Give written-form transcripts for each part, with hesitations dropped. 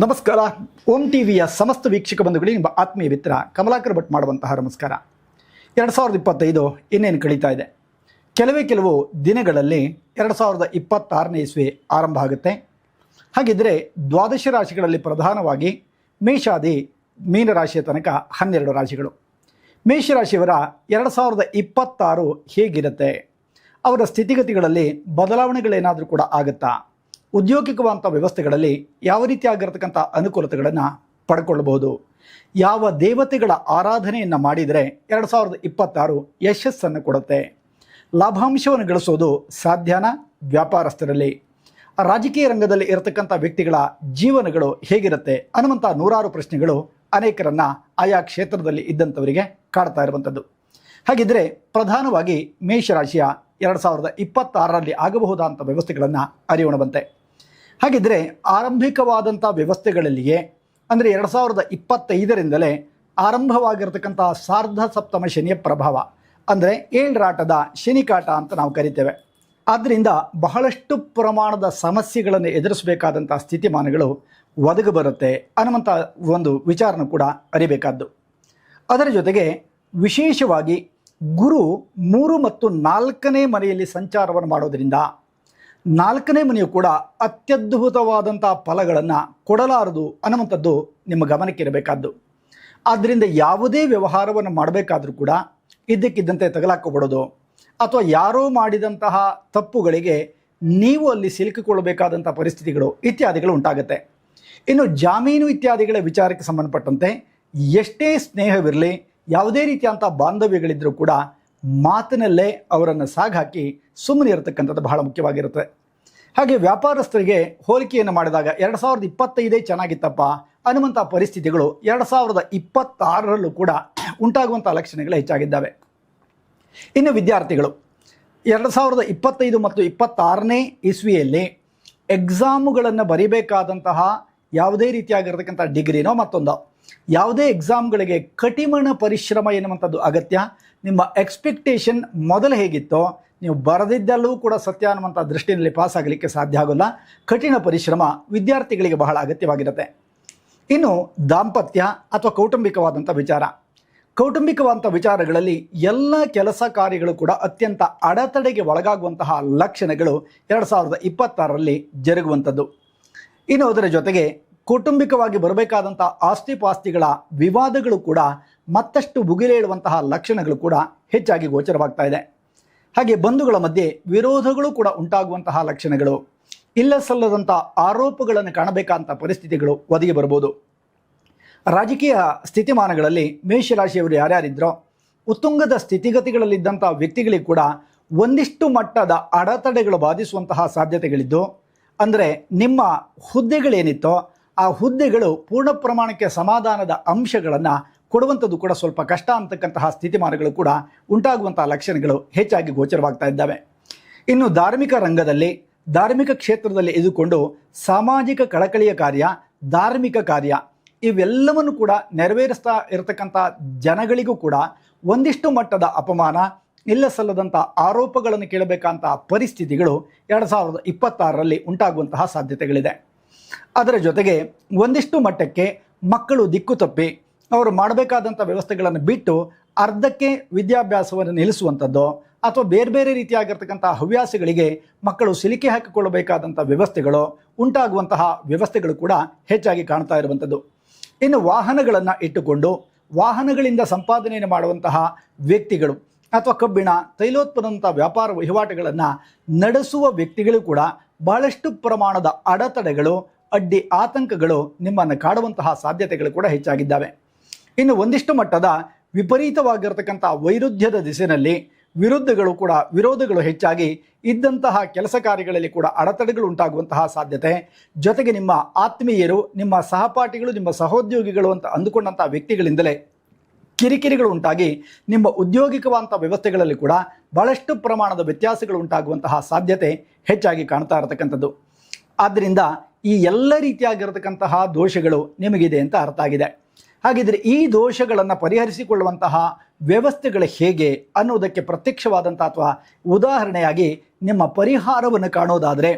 ನಮಸ್ಕಾರ. ಓಂ ಟಿವಿಯ ಸಮಸ್ತ ವೀಕ್ಷಕ ಬಂಧುಗಳಿಗೆ ನಿಮ್ಮ ಆತ್ಮೀಯ ಮಿತ್ರ ಕಮಲಾಕರ್ ಭಟ್ ಮಾಡುವಂತಹ ನಮಸ್ಕಾರ. 2025 ಇನ್ನೇನು ಕಳೀತಾ ಇದೆ. ಕೆಲವು ದಿನಗಳಲ್ಲಿ 2026ನೇ ಇಸ್ವಿ ಆರಂಭ ಆಗುತ್ತೆ. ಹಾಗಿದ್ದರೆ ದ್ವಾದಶ ರಾಶಿಗಳಲ್ಲಿ ಪ್ರಧಾನವಾಗಿ ಮೇಷಾದಿ ಮೀನರಾಶಿಯ ತನಕ 12 ರಾಶಿಗಳು. ಮೇಷರಾಶಿಯವರ 2026 ಹೇಗಿರುತ್ತೆ? ಅವರ ಸ್ಥಿತಿಗತಿಗಳಲ್ಲಿ ಬದಲಾವಣೆಗಳೇನಾದರೂ ಕೂಡ ಆಗುತ್ತಾ? ಉದ್ಯೋಗಿಕವಂಥ ವ್ಯವಸ್ಥೆಗಳಲ್ಲಿ ಯಾವ ರೀತಿಯಾಗಿರತಕ್ಕಂಥ ಅನುಕೂಲತೆಗಳನ್ನು ಪಡ್ಕೊಳ್ಬಹುದು? ಯಾವ ದೇವತೆಗಳ ಆರಾಧನೆಯನ್ನು ಮಾಡಿದರೆ 2026 ಯಶಸ್ಸನ್ನು ಕೊಡುತ್ತೆ? ಲಾಭಾಂಶವನ್ನು ಗಳಿಸೋದು ಸಾಧ್ಯನಾ? ವ್ಯಾಪಾರಸ್ಥರಲ್ಲಿ, ರಾಜಕೀಯ ರಂಗದಲ್ಲಿ ಇರತಕ್ಕಂಥ ವ್ಯಕ್ತಿಗಳ ಜೀವನಗಳು ಹೇಗಿರುತ್ತೆ ಅನ್ನುವಂಥ ನೂರಾರು ಪ್ರಶ್ನೆಗಳು ಅನೇಕರನ್ನ ಆಯಾ ಕ್ಷೇತ್ರದಲ್ಲಿ ಇದ್ದಂಥವರಿಗೆ ಕಾಡ್ತಾ ಇರುವಂಥದ್ದು. ಹಾಗಿದ್ದರೆ ಪ್ರಧಾನವಾಗಿ ಮೇಷರಾಶಿಯ 2026ರಲ್ಲಿ ಆಗಬಹುದಾದಂಥ ವ್ಯವಸ್ಥೆಗಳನ್ನು ಅರಿಯೋಣವಂತೆ. ಹಾಗಿದ್ದರೆ ಆರಂಭಿಕವಾದಂಥ ವ್ಯವಸ್ಥೆಗಳಲ್ಲಿಯೇ ಅಂದರೆ 2025ರಿಂದಲೇ ಆರಂಭವಾಗಿರತಕ್ಕಂಥ ಸಾರ್ಧ ಸಪ್ತಮ ಶನಿಯ ಪ್ರಭಾವ ಅಂದರೆ ಏಳರಾಟದ ಶನಿಕಾಟ ಅಂತ ನಾವು ಕರಿತೇವೆ. ಆದ್ದರಿಂದ ಬಹಳಷ್ಟು ಪ್ರಮಾಣದ ಸಮಸ್ಯೆಗಳನ್ನು ಎದುರಿಸಬೇಕಾದಂಥ ಸ್ಥಿತಿಮಾನಗಳು ಒದಗಿ ಬರುತ್ತೆ ಅನ್ನುವಂಥ ಒಂದು ವಿಚಾರನೂ ಕೂಡ ಅರಿಬೇಕಾದ್ದು. ಅದರ ಜೊತೆಗೆ ವಿಶೇಷವಾಗಿ ಗುರು 3 ಮತ್ತು 4ನೇ ಮನೆಯಲ್ಲಿ ಸಂಚಾರವನ್ನು ಮಾಡೋದರಿಂದ 4ನೇ ಮನೆಯು ಕೂಡ ಅತ್ಯದ್ಭುತವಾದಂಥ ಫಲಗಳನ್ನು ಕೊಡಲಾರದು ಅನ್ನುವಂಥದ್ದು ನಿಮ್ಮ ಗಮನಕ್ಕೆ ಇರಬೇಕಾದ್ದು. ಆದ್ದರಿಂದ ಯಾವುದೇ ವ್ಯವಹಾರವನ್ನು ಮಾಡಬೇಕಾದ್ರೂ ಕೂಡ ಇದ್ದಕ್ಕಿದ್ದಂತೆ ತಗಲಾಕೋಬಿಡೋದು ಅಥವಾ ಯಾರೋ ಮಾಡಿದಂತಹ ತಪ್ಪುಗಳಿಗೆ ನೀವು ಅಲ್ಲಿ ಸಿಲುಕಿಕೊಳ್ಳಬೇಕಾದಂಥ ಪರಿಸ್ಥಿತಿಗಳು ಇತ್ಯಾದಿಗಳು ಉಂಟಾಗುತ್ತೆ. ಇನ್ನು ಜಾಮೀನು ಇತ್ಯಾದಿಗಳ ವಿಚಾರಕ್ಕೆ ಸಂಬಂಧಪಟ್ಟಂತೆ ಎಷ್ಟೇ ಸ್ನೇಹವಿರಲಿ, ಯಾವುದೇ ರೀತಿಯಂಥ ಬಾಂಧವ್ಯಗಳಿದ್ದರೂ ಕೂಡ ಮಾತಿನಲ್ಲೇ ಅವರನ್ನು ಸಾಗಾಕಿ ಸುಮ್ಮನೆ ಇರತಕ್ಕಂಥದ್ದು ಬಹಳ ಮುಖ್ಯವಾಗಿರುತ್ತೆ. ಹಾಗೆ ವ್ಯಾಪಾರಸ್ಥರಿಗೆ ಹೋಲಿಕೆಯನ್ನು ಮಾಡಿದಾಗ 2025 ಚೆನ್ನಾಗಿತ್ತಪ್ಪ ಅನ್ನುವಂಥ ಪರಿಸ್ಥಿತಿಗಳು 2026ರಲ್ಲೂ ಕೂಡ ಉಂಟಾಗುವಂಥ ಲಕ್ಷಣಗಳು ಹೆಚ್ಚಾಗಿದ್ದಾವೆ. ಇನ್ನು ವಿದ್ಯಾರ್ಥಿಗಳು 2025 ಮತ್ತು 26ನೇ ಇಸ್ವಿಯಲ್ಲಿ ಎಕ್ಸಾಮುಗಳನ್ನು ಬರೀಬೇಕಾದಂತಹ ಯಾವುದೇ ರೀತಿಯಾಗಿರತಕ್ಕಂಥ ಡಿಗ್ರಿನೋ ಮತ್ತೊಂದು ಯಾವುದೇ ಎಕ್ಸಾಮ್ಗಳಿಗೆ ಕಠಿಣ ಪರಿಶ್ರಮ ಎನ್ನುವಂಥದ್ದು ಅಗತ್ಯ. ನಿಮ್ಮ ಎಕ್ಸ್ಪೆಕ್ಟೇಷನ್ ಮೊದಲು ಹೇಗಿತ್ತೋ ನೀವು ಬರೆದಿದ್ದಲ್ಲೂ ಕೂಡ ಸತ್ಯ ಅನ್ನುವಂಥ ದೃಷ್ಟಿಯಲ್ಲಿ ಪಾಸ್ ಆಗಲಿಕ್ಕೆ ಸಾಧ್ಯ ಆಗೋಲ್ಲ. ಕಠಿಣ ಪರಿಶ್ರಮ ವಿದ್ಯಾರ್ಥಿಗಳಿಗೆ ಬಹಳ ಅಗತ್ಯವಾಗಿರುತ್ತೆ. ಇನ್ನು ದಾಂಪತ್ಯ ಅಥವಾ ಕೌಟುಂಬಿಕವಾದಂಥ ವಿಚಾರ, ಕೌಟುಂಬಿಕವಾದಂಥ ವಿಚಾರಗಳಲ್ಲಿ ಎಲ್ಲ ಕೆಲಸ ಕಾರ್ಯಗಳು ಕೂಡ ಅತ್ಯಂತ ಅಡೆತಡೆಗೆ ಒಳಗಾಗುವಂತಹ ಲಕ್ಷಣಗಳು 2026ರಲ್ಲಿ ಜರುಗುವಂಥದ್ದು. ಇನ್ನು ಅದರ ಜೊತೆಗೆ ಕೌಟುಂಬಿಕವಾಗಿ ಬರಬೇಕಾದಂಥ ಆಸ್ತಿಪಾಸ್ತಿಗಳ ವಿವಾದಗಳು ಕೂಡ ಮತ್ತಷ್ಟು ಭುಗಿಲೇಳುವಂತಹ ಲಕ್ಷಣಗಳು ಕೂಡ ಹೆಚ್ಚಾಗಿ ಗೋಚರವಾಗ್ತಾ ಇದೆ. ಹಾಗೆ ಬಂಧುಗಳ ಮಧ್ಯೆ ವಿರೋಧಗಳು ಕೂಡ ಉಂಟಾಗುವಂತಹ ಲಕ್ಷಣಗಳು, ಇಲ್ಲ ಸಲ್ಲದಂಥ ಆರೋಪಗಳನ್ನು ಕಾಣಬೇಕಾದಂಥ ಪರಿಸ್ಥಿತಿಗಳು ಒದಗಿ ಬರ್ಬೋದು. ರಾಜಕೀಯ ಸ್ಥಿತಿಮಾನಗಳಲ್ಲಿ ಮೇಷರಾಶಿಯವರು ಯಾರ್ಯಾರಿದ್ರೋ ಉತ್ತುಂಗದ ಸ್ಥಿತಿಗತಿಗಳಲ್ಲಿದ್ದಂಥ ವ್ಯಕ್ತಿಗಳಿಗೆ ಕೂಡ ಒಂದಿಷ್ಟು ಮಟ್ಟದ ಅಡೆತಡೆಗಳು ಬಾಧಿಸುವಂತಹ ಸಾಧ್ಯತೆಗಳಿದ್ದು, ಅಂದರೆ ನಿಮ್ಮ ಹುದ್ದೆಗಳೇನಿತ್ತೋ ಆ ಹುದ್ದೆಗಳು ಪೂರ್ಣ ಪ್ರಮಾಣಕ್ಕೆ ಸಮಾಧಾನದ ಅಂಶಗಳನ್ನು ಕೊಡುವಂಥದ್ದು ಕೂಡ ಸ್ವಲ್ಪ ಕಷ್ಟ ಅಂತಕ್ಕಂತಹ ಸ್ಥಿತಿಮಾನಗಳು ಕೂಡ ಉಂಟಾಗುವಂತಹ ಲಕ್ಷಣಗಳು ಹೆಚ್ಚಾಗಿ ಗೋಚರವಾಗ್ತಾ ಇದ್ದಾವೆ. ಇನ್ನು ಧಾರ್ಮಿಕ ರಂಗದಲ್ಲಿ, ಧಾರ್ಮಿಕ ಕ್ಷೇತ್ರದಲ್ಲಿ ಇದ್ದುಕೊಂಡು ಸಾಮಾಜಿಕ ಕಳಕಳಿಯ ಕಾರ್ಯ, ಧಾರ್ಮಿಕ ಕಾರ್ಯ ಇವೆಲ್ಲವನ್ನು ಕೂಡ ನೆರವೇರಿಸ್ತಾ ಇರತಕ್ಕಂಥ ಜನಗಳಿಗೂ ಕೂಡ ಒಂದಿಷ್ಟು ಮಟ್ಟದ ಅಪಮಾನ, ಇಲ್ಲ ಸಲ್ಲದಂಥ ಆರೋಪಗಳನ್ನು ಕೇಳಬೇಕಂತ ಪರಿಸ್ಥಿತಿಗಳು 2026ರಲ್ಲಿ ಉಂಟಾಗುವಂತಹ ಸಾಧ್ಯತೆಗಳಿದೆ. ಅದರ ಜೊತೆಗೆ ಒಂದಿಷ್ಟು ಮಟ್ಟಕ್ಕೆ ಮಕ್ಕಳು ದಿಕ್ಕು ತಪ್ಪಿ ಅವರು ಮಾಡಬೇಕಾದಂಥ ವ್ಯವಸ್ಥೆಗಳನ್ನು ಬಿಟ್ಟು ಅರ್ಧಕ್ಕೆ ವಿದ್ಯಾಭ್ಯಾಸವನ್ನು ನಿಲ್ಲಿಸುವಂಥದ್ದು ಅಥವಾ ಬೇರೆ ಬೇರೆ ರೀತಿಯಾಗಿರ್ತಕ್ಕಂಥ ಹವ್ಯಾಸಗಳಿಗೆ ಮಕ್ಕಳು ಸಿಲುಕಿ ಹಾಕಿಕೊಳ್ಳಬೇಕಾದಂಥ ವ್ಯವಸ್ಥೆಗಳು ಉಂಟಾಗುವಂತಹ ವ್ಯವಸ್ಥೆಗಳು ಕೂಡ ಹೆಚ್ಚಾಗಿ ಕಾಣ್ತಾ ಇರುವಂಥದ್ದು. ಇನ್ನು ವಾಹನಗಳನ್ನು ಇಟ್ಟುಕೊಂಡು ವಾಹನಗಳಿಂದ ಸಂಪಾದನೆಯನ್ನು ಮಾಡುವಂತಹ ವ್ಯಕ್ತಿಗಳು ಅಥವಾ ಕಬ್ಬಿಣ, ತೈಲೋತ್ಪನ್ನದಂಥ ವ್ಯಾಪಾರ ವಹಿವಾಟುಗಳನ್ನು ನಡೆಸುವ ವ್ಯಕ್ತಿಗಳು ಕೂಡ ಬಹಳಷ್ಟು ಪ್ರಮಾಣದ ಅಡೆತಡೆಗಳು, ಅಡ್ಡಿ ಆತಂಕಗಳು ನಿಮ್ಮನ್ನು ಕಾಡುವಂತಹ ಸಾಧ್ಯತೆಗಳು ಕೂಡ ಹೆಚ್ಚಾಗಿದ್ದಾವೆ. ಇನ್ನು ಒಂದಿಷ್ಟು ಮಟ್ಟದ ವಿಪರೀತವಾಗಿರತಕ್ಕಂಥ ವೈರುಧ್ಯದ ದಿಸೆಯಲ್ಲಿ ವಿರೋಧಗಳು ಹೆಚ್ಚಾಗಿ ಇದ್ದಂತಹ ಕೆಲಸ ಕಾರ್ಯಗಳಲ್ಲಿ ಕೂಡ ಅಡೆತಡೆಗಳು ಉಂಟಾಗುವಂತಹ ಸಾಧ್ಯತೆ, ಜೊತೆಗೆ ನಿಮ್ಮ ಆತ್ಮೀಯರು, ನಿಮ್ಮ ಸಹಪಾಠಿಗಳು, ನಿಮ್ಮ ಸಹೋದ್ಯೋಗಿಗಳು ಅಂತ ಅಂದುಕೊಂಡಂಥ ವ್ಯಕ್ತಿಗಳಿಂದಲೇ ಕಿರಿಕಿರಿಗಳು ಉಂಟಾಗಿ ನಿಮ್ಮ ಉದ್ಯೋಗಿಕವಾದಂಥ ವ್ಯವಸ್ಥೆಗಳಲ್ಲಿ ಕೂಡ ಬಹಳಷ್ಟು ಪ್ರಮಾಣದ ವ್ಯತ್ಯಾಸಗಳು ಉಂಟಾಗುವಂತಹ ಸಾಧ್ಯತೆ ಹೆಚ್ಚಾಗಿ ಕಾಣ್ತಾ ಇರತಕ್ಕಂಥದ್ದು. ಆದ್ದರಿಂದ ಈ ಎಲ್ಲ ರೀತಿಯಾಗಿರತಕ್ಕಂತಹ ದೋಷಗಳು ನಿಮಗಿದೆ ಅಂತ ಅರ್ಥ ಆಗಿದೆ. ಹಾಗಿದ್ರೆ ಈ ದೋಷಗಳನ್ನು ಪರಿಹರಿಸಿಕೊಳ್ಳುವಂತಹ ವ್ಯವಸ್ಥೆಗಳು ಹೇಗೆ ಅನ್ನೋದಕ್ಕೆ ಪ್ರತ್ಯಕ್ಷವಾದಂಥ ಅಥವಾ ಉದಾಹರಣೆಯಾಗಿ ನಿಮ್ಮ ಪರಿಹಾರವನ್ನು ಕಾಣೋದಾದರೆ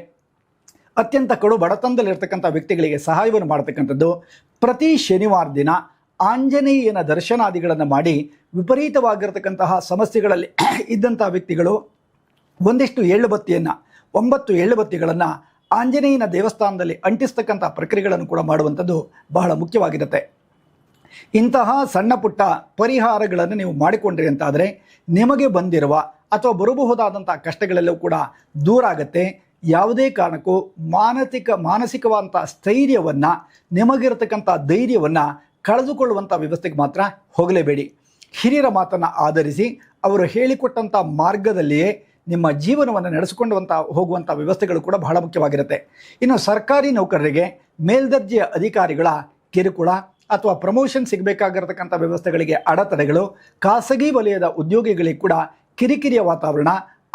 ಅತ್ಯಂತ ಕಡು ಬಡತನದಲ್ಲಿರ್ತಕ್ಕಂಥ ವ್ಯಕ್ತಿಗಳಿಗೆ ಸಹಾಯವನ್ನು ಮಾಡತಕ್ಕಂಥದ್ದು. ಪ್ರತಿ ಶನಿವಾರ ದಿನ ಆಂಜನೇಯನ ದರ್ಶನಾದಿಗಳನ್ನು ಮಾಡಿ ವಿಪರೀತವಾಗಿರ್ತಕ್ಕಂತಹ ಸಮಸ್ಯೆಗಳಲ್ಲಿ ಇದ್ದಂಥ ವ್ಯಕ್ತಿಗಳು ಒಂದಿಷ್ಟು ಎಳ್ಳುಬತ್ತಿಯನ್ನು 9 ಎಳ್ಳುಬತ್ತಿಗಳನ್ನು ಆಂಜನೇಯನ ದೇವಸ್ಥಾನದಲ್ಲಿ ಅಂಟಿಸ್ತಕ್ಕಂಥ ಪ್ರಕ್ರಿಯೆಗಳನ್ನು ಕೂಡ ಮಾಡುವಂಥದ್ದು ಬಹಳ ಮುಖ್ಯವಾಗಿರುತ್ತೆ. ಇಂತಹ ಸಣ್ಣ ಪುಟ್ಟ ಪರಿಹಾರಗಳನ್ನು ನೀವು ಮಾಡಿಕೊಂಡ್ರಿ ಅಂತಾದರೆ ನಿಮಗೆ ಬಂದಿರುವ ಅಥವಾ ಬರಬಹುದಾದಂಥ ಕಷ್ಟಗಳೆಲ್ಲವೂ ಕೂಡ ದೂರ ಆಗುತ್ತೆ. ಯಾವುದೇ ಕಾರಣಕ್ಕೂ ಮಾನಸಿಕವಾದಂಥ ಸ್ಥೈರ್ಯವನ್ನು, ನಿಮಗಿರತಕ್ಕಂಥ ಧೈರ್ಯವನ್ನು ಕಳೆದುಕೊಳ್ಳುವಂಥ ವ್ಯವಸ್ಥೆಗೆ ಮಾತ್ರ ಹೋಗಲೇಬೇಡಿ. ಹಿರಿಯರ ಮಾತನ್ನು ಆಧರಿಸಿ ಅವರು ಹೇಳಿಕೊಟ್ಟಂಥ ಮಾರ್ಗದಲ್ಲಿಯೇ ನಿಮ್ಮ ಜೀವನವನ್ನು ನಡೆಸಿಕೊಂಡು ಹೋಗುವಂಥ ವ್ಯವಸ್ಥೆಗಳು ಕೂಡ ಬಹಳ ಮುಖ್ಯವಾಗಿರುತ್ತೆ. ಇನ್ನು ಸರ್ಕಾರಿ ನೌಕರರಿಗೆ ಮೇಲ್ದರ್ಜೆಯ ಅಧಿಕಾರಿಗಳ ಕಿರುಕುಳ ಅಥವಾ ಪ್ರಮೋಷನ್ ಸಿಗಬೇಕಾಗಿರತಕ್ಕಂಥ ವ್ಯವಸ್ಥೆಗಳಿಗೆ ಅಡೆತಡೆಗಳು, ಖಾಸಗಿ ವಲಯದ ಉದ್ಯೋಗಿಗಳಿಗೆ ಕೂಡ ಕಿರಿಕಿರಿಯ ವಾತಾವರಣ,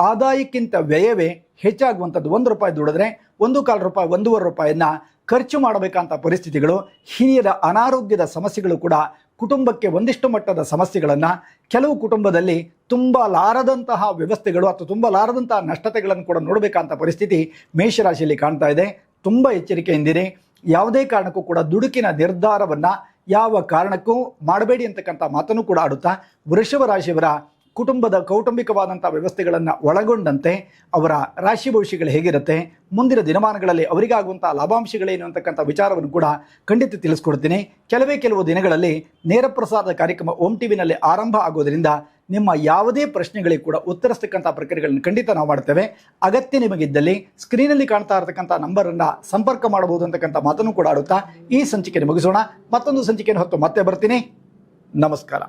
ಆದಾಯಕ್ಕಿಂತ ವ್ಯಯವೇ ಹೆಚ್ಚಾಗುವಂಥದ್ದು. ₹1 ದುಡಿದ್ರೆ ₹1.25 ₹1.5 ಖರ್ಚು ಮಾಡಬೇಕಂತ ಪರಿಸ್ಥಿತಿಗಳು, ಹಿರಿಯರ ಅನಾರೋಗ್ಯದ ಸಮಸ್ಯೆಗಳು ಕೂಡ ಕುಟುಂಬಕ್ಕೆ ಒಂದಿಷ್ಟು ಮಟ್ಟದ ಸಮಸ್ಯೆಗಳನ್ನು, ಕೆಲವು ಕುಟುಂಬದಲ್ಲಿ ತುಂಬಲಾರದಂತಹ ವ್ಯವಸ್ಥೆಗಳು ಅಥವಾ ತುಂಬಲಾರದಂತಹ ನಷ್ಟತೆಗಳನ್ನು ಕೂಡ ನೋಡಬೇಕಂತ ಪರಿಸ್ಥಿತಿ ಮೇಷರಾಶಿಯಲ್ಲಿ ಕಾಣ್ತಾ ಇದೆ. ತುಂಬ ಎಚ್ಚರಿಕೆಯಿಂದಿರಿ. ಯಾವುದೇ ಕಾರಣಕ್ಕೂ ಕೂಡ ದುಡುಕಿನ ನಿರ್ಧಾರವನ್ನು ಯಾವ ಕಾರಣಕ್ಕೂ ಮಾಡಬೇಡಿ ಅಂತಕ್ಕಂಥ ಮಾತನ್ನು ಕೂಡ ಆಡುತ್ತಾ, ವೃಷಭ ರಾಶಿಯವರ ಕುಟುಂಬದ ಕೌಟುಂಬಿಕವಾದಂಥ ವ್ಯವಸ್ಥೆಗಳನ್ನು ಒಳಗೊಂಡಂತೆ ಅವರ ರಾಶಿ ಭವಿಷ್ಯಗಳು ಹೇಗಿರುತ್ತೆ, ಮುಂದಿನ ದಿನಮಾನಗಳಲ್ಲಿ ಅವರಿಗಾಗುವಂಥ ಲಾಭಾಂಶಗಳೇನು ಅಂತಕ್ಕಂಥ ವಿಚಾರವನ್ನು ಕೂಡ ಖಂಡಿತ ತಿಳಿಸ್ಕೊಡ್ತೀನಿ. ಕೆಲವು ದಿನಗಳಲ್ಲಿ ನೇರ ಪ್ರಸಾರದ ಕಾರ್ಯಕ್ರಮ ಓಂ ಟಿವಿನಲ್ಲಿ ಆರಂಭ ಆಗೋದರಿಂದ ನಿಮ್ಮ ಯಾವುದೇ ಪ್ರಶ್ನೆಗಳಿಗೆ ಕೂಡ ಉತ್ತರಿಸ್ತಕ್ಕಂಥ ಪ್ರಕ್ರಿಯೆಗಳನ್ನು ಖಂಡಿತ ನಾವು ಮಾಡ್ತೇವೆ. ಅಗತ್ಯ ನಿಮಗಿದ್ದಲ್ಲಿ ಸ್ಕ್ರೀನಲ್ಲಿ ಕಾಣ್ತಾ ಇರತಕ್ಕಂಥ ನಂಬರನ್ನು ಸಂಪರ್ಕ ಮಾಡಬಹುದು ಅಂತಕ್ಕಂಥ ಮಾತನ್ನು ಕೂಡ ಆಡುತ್ತಾ ಈ ಸಂಚಿಕೆಯನ್ನು ಮುಗಿಸೋಣ. ಮತ್ತೊಂದು ಸಂಚಿಕೆಯನ್ನು ಹೊತ್ತು ಮತ್ತೆ ಬರ್ತೀನಿ. ನಮಸ್ಕಾರ.